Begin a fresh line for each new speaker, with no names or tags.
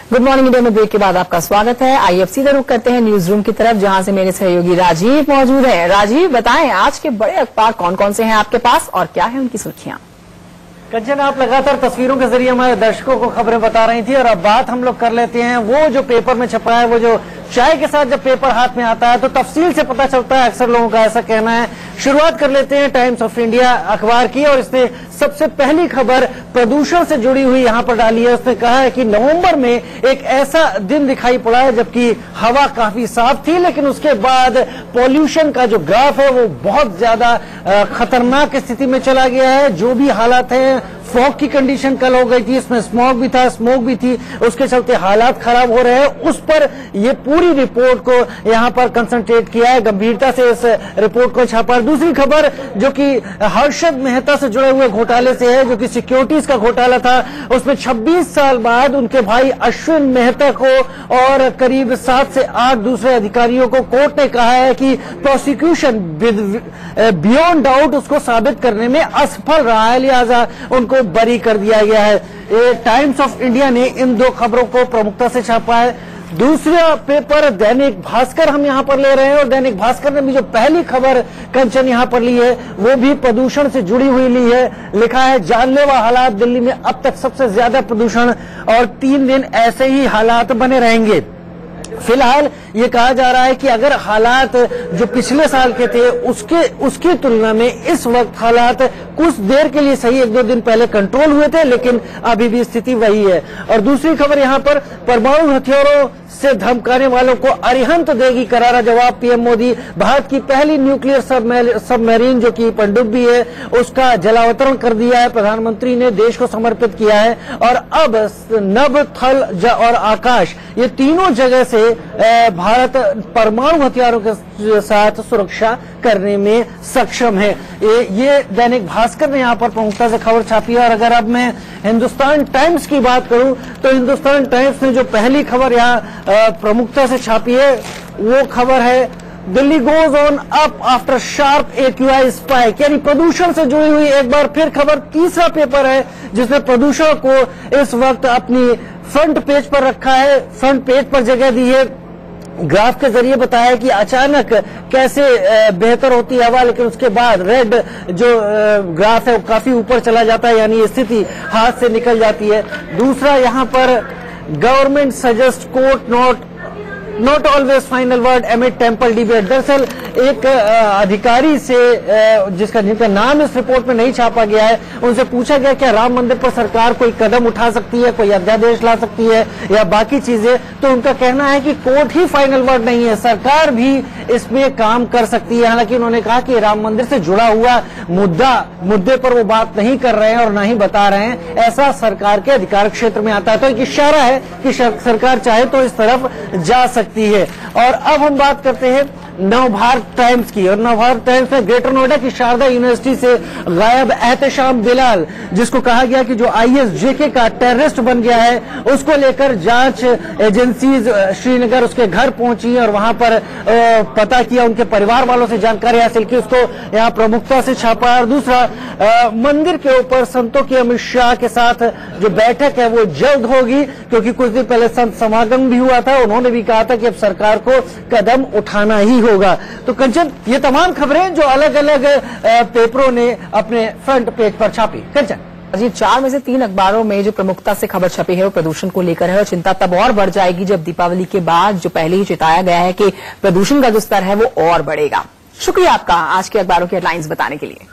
Good morning India में break के बाद आपका स्वागत है। आइए अब सीधा रुख करते हैं न्यूज रूम की तरफ, जहां से मेरे सहयोगी राजीव मौजूद हैं। राजीव, बताएं आज के बड़े अखबार कौन कौन से हैं आपके पास और क्या है उनकी सुर्खियां?
कंचन, आप लगातार तस्वीरों के जरिए हमारे दर्शकों को खबरें बता रही थी और अब बात हम लोग कर लेते हैं वो जो पेपर में छपा है, वो जो चाय के साथ जब पेपर हाथ में आता है तो तफसील से पता चलता है, अक्सर लोगों का ऐसा कहना है। शुरुआत कर लेते हैं टाइम्स ऑफ इंडिया अखबार की, और इसने सबसे पहली खबर प्रदूषण से जुड़ी हुई यहाँ पर डाली है। उसने कहा है कि नवंबर में एक ऐसा दिन दिखाई पड़ा है जबकि हवा काफी साफ थी, लेकिन उसके बाद पॉल्यूशन का जो ग्राफ है वो बहुत ज्यादा खतरनाक स्थिति में चला गया है। जो भी हालात हैं, फॉग की कंडीशन कल हो गई थी, इसमें स्मॉग भी था, स्मोक भी थी, उसके चलते हालात खराब हो रहे हैं। उस पर ये पूरी रिपोर्ट को यहाँ पर कंसंट्रेट किया है, गंभीरता से इस रिपोर्ट को छापा। दूसरी खबर जो कि हर्षद मेहता से जुड़े हुए घोटाले से है, जो कि सिक्योरिटीज का घोटाला था, उसमें 26 साल बाद उनके भाई अश्विन मेहता को और करीब 7 से 8 दूसरे अधिकारियों को कोर्ट ने कहा है कि प्रोसिक्यूशन बियॉन्ड डाउट उसको साबित करने में असफल रहा है, लिहाजा उनको बरी कर दिया गया है। टाइम्स ऑफ इंडिया ने इन दो खबरों को प्रमुखता से छापा है। दूसरा पेपर दैनिक भास्कर हम यहाँ पर ले रहे हैं, और दैनिक भास्कर ने भी जो पहली खबर कंचन यहाँ पर ली है वो भी प्रदूषण से जुड़ी हुई ली है। लिखा है जानलेवा हालात, दिल्ली में अब तक सबसे ज्यादा प्रदूषण और 3 दिन ऐसे ही हालात बने रहेंगे। फिलहाल ये कहा जा रहा है कि अगर हालात जो पिछले साल के थे उसकी तुलना में इस वक्त हालात कुछ देर के लिए सही 1-2 दिन पहले कंट्रोल हुए थे, लेकिन अभी भी स्थिति वही है। और दूसरी खबर यहाँ पर परमाणु हथियारों से धमकाने वालों को अरिहंत देगी करारा जवाब, पीएम मोदी। भारत की पहली न्यूक्लियर सबमरीन जो कि पनडुब्बी है उसका जलावतरण कर दिया है, प्रधानमंत्री ने देश को समर्पित किया है। और अब नभ, थल और आकाश, ये तीनों जगह से भारत परमाणु हथियारों के साथ सुरक्षा करने में सक्षम है। ये दैनिक भास्कर ने यहाँ पर प्रमुखता से खबर छापी है। और अगर अब मैं हिंदुस्तान टाइम्स की बात करूं तो हिंदुस्तान टाइम्स ने जो पहली खबर यहाँ प्रमुखता से छापी है वो खबर है Delhi goes on up after sharp AQI spike, यानी प्रदूषण से जुड़ी हुई एक बार फिर खबर। तीसरा पेपर है जिसने प्रदूषण को इस वक्त अपनी फ्रंट पेज पर रखा है, फ्रंट पेज पर जगह दी है। ग्राफ के जरिए बताया कि अचानक कैसे बेहतर होती है हवा, लेकिन उसके बाद रेड जो ग्राफ है वो काफी ऊपर चला जाता है, यानी स्थिति हाथ से निकल जाती है। दूसरा यहाँ पर government suggest court not always final word एमिड temple debate. दरअसल एक अधिकारी से जिनका नाम इस रिपोर्ट में नहीं छापा गया है, उनसे पूछा गया क्या राम मंदिर पर सरकार कोई कदम उठा सकती है, कोई अध्यादेश ला सकती है या बाकी चीजें, तो उनका कहना है कि कोर्ट ही फाइनल वर्ड नहीं है, सरकार भी इसमें काम कर सकती है। हालांकि उन्होंने कहा कि राम मंदिर से जुड़ा हुआ मुद्दे पर वो बात नहीं कर रहे हैं और ना ही बता रहे हैं, ऐसा सरकार के अधिकार क्षेत्र में आता है। तो एक इशारा है कि सरकार चाहे तो इस तरफ जा सकती है। और अब हम बात करते हैं नवभारत टाइम्स की, और नवभारत टाइम्स में ग्रेटर नोएडा की शारदा यूनिवर्सिटी से गायब एहतेशाम बिलाल, जिसको कहा गया कि जो ISJK का टेररिस्ट बन गया है, उसको लेकर जांच एजेंसीज श्रीनगर उसके घर पहुंची और वहां पर पता किया, उनके परिवार वालों से जानकारी हासिल की, उसको यहाँ प्रमुखता से छापा। और दूसरा मंदिर के ऊपर संतों की अमित शाह के साथ जो बैठक है वो जल्द होगी, क्योंकि कुछ दिन पहले संत समागम भी हुआ था, उन्होंने भी कहा था कि अब सरकार को कदम उठाना ही होगा। तो कंचन, ये तमाम खबरें जो अलग अलग पेपरों ने अपने फ्रंट पेज पर छापी। कंचन
जी, 4 में से 3 अखबारों में जो प्रमुखता से खबर छपी है वो प्रदूषण को लेकर है, और चिंता तब और बढ़ जाएगी जब दीपावली के बाद जो पहले ही चिताया गया है कि प्रदूषण का जो स्तर है वो और बढ़ेगा। शुक्रिया आपका आज के अखबारों की हेडलाइंस बताने के लिए।